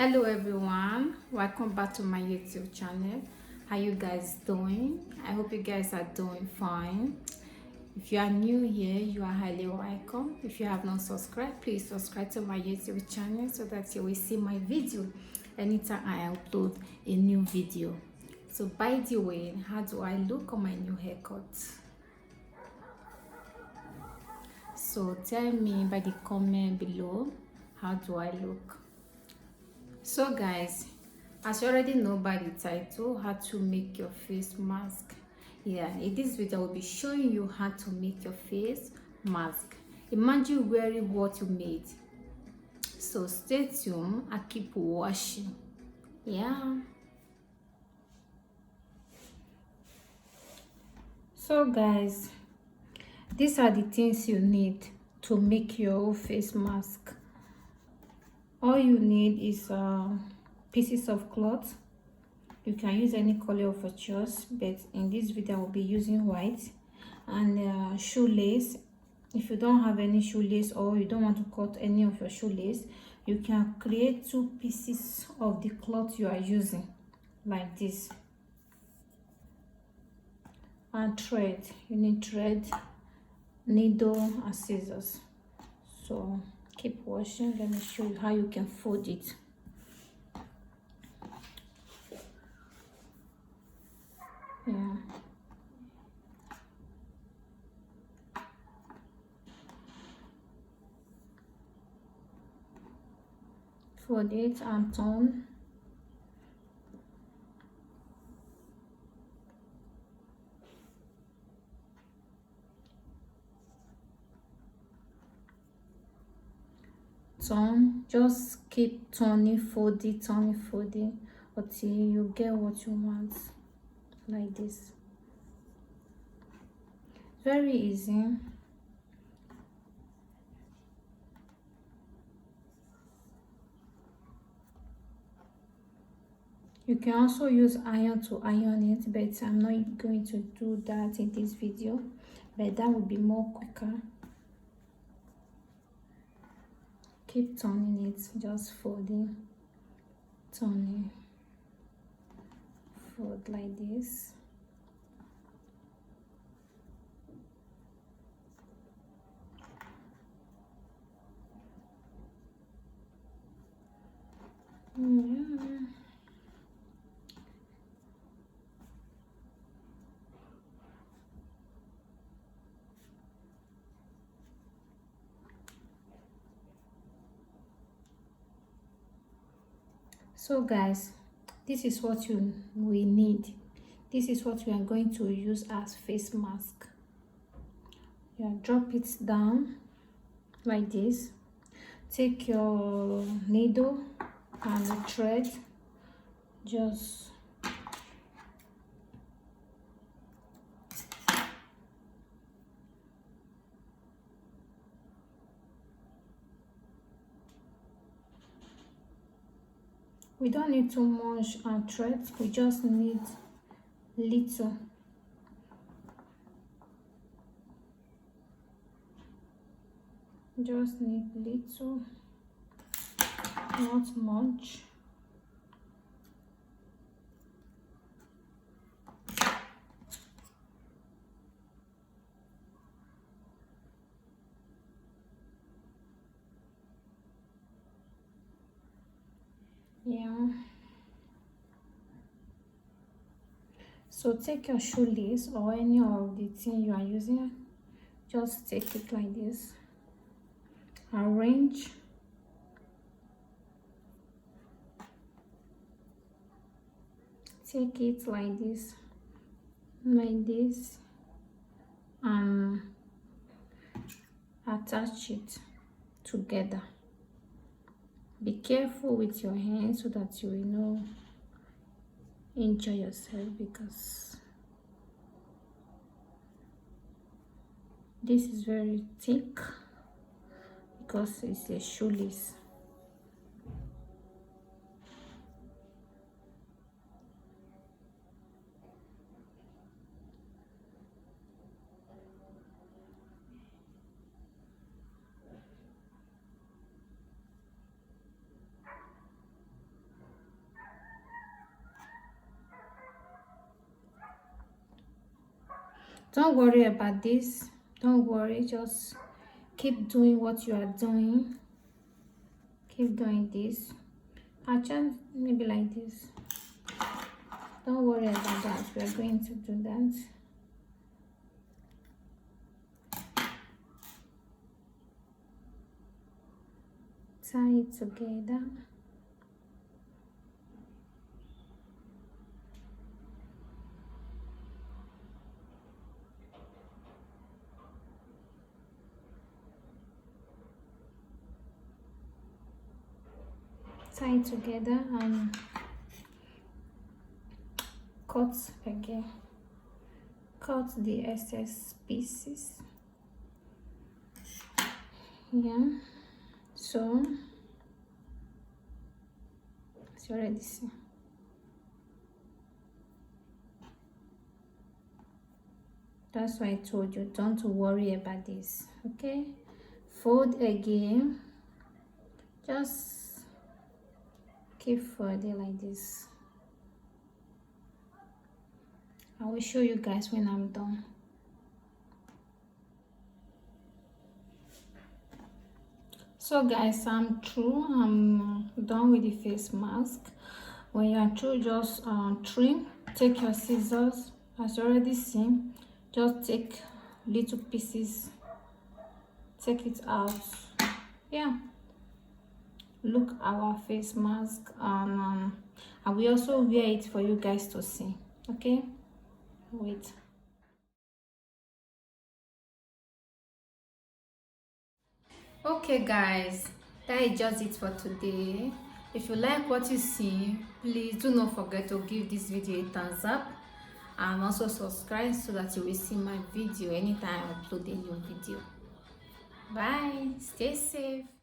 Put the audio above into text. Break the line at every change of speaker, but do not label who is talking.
Hello everyone, welcome back to my YouTube channel. How you guys doing? I hope you guys are doing fine. If you are new here, you are highly welcome. If you have not subscribed, please subscribe to my YouTube channel so that you will see my video anytime I upload a new video. So by the way, how do I look on my new haircut? So tell me by the comment below, how do I look? So guys, as you already know by the title, how to make your face mask. In this video I will be showing you how to make your face mask. Imagine wearing what you made. So stay tuned and keep watching. So guys, these are the things you need to make your face mask. All you need is pieces of cloth. You can use any color of your choice, but in this video I will be using white, and shoelace. If you don't have any shoelace or you don't want to cut any of your shoelace, you can create two pieces of the cloth you are using like this. And thread, you need thread, needle and scissors. So keep watching. Let me show you how you can fold it. Fold it and turn. Turn, just keep turning, fold it, until you get what you want, like this. Very easy. You can also use iron to iron it, but I'm not going to do that in this video, but that would be more quicker. Keep turning it, just folding, turning, fold like this. So guys, this is what we need. This is what we are going to use as face mask. Drop it down like this. Take your needle and the thread, just we don't need too much thread, we just need little. Just need little, not much. So take your shoelace or any of the thing you are using, just take it like this, arrange, take it like this, and attach it together. Be careful with your hands so that you will not injure yourself, because this is very thick because it's a shoelace. Don't worry about this. Don't worry, just keep doing what you are doing. Keep doing this. I'll just maybe like this. Don't worry about that. We are going to do that. Tie it together. Tie it together and cut again. Cut the excess pieces. Yeah, so it's already see. That's why I told you don't worry about this. Okay, fold again. Just keep folding like this. I will show you guys when I'm done. So guys, I'm through. I'm done with the face mask. When you are through, just trim. Take your scissors, as you already seen. Just take little pieces, take it out. Yeah, look our face mask, and I will also wear it for you guys to see. Okay, wait. Okay guys, that is just it for today. If you like what you see, please do not forget to give this video a thumbs up and also subscribe so that you will see my video anytime I upload a new video. Bye, stay safe.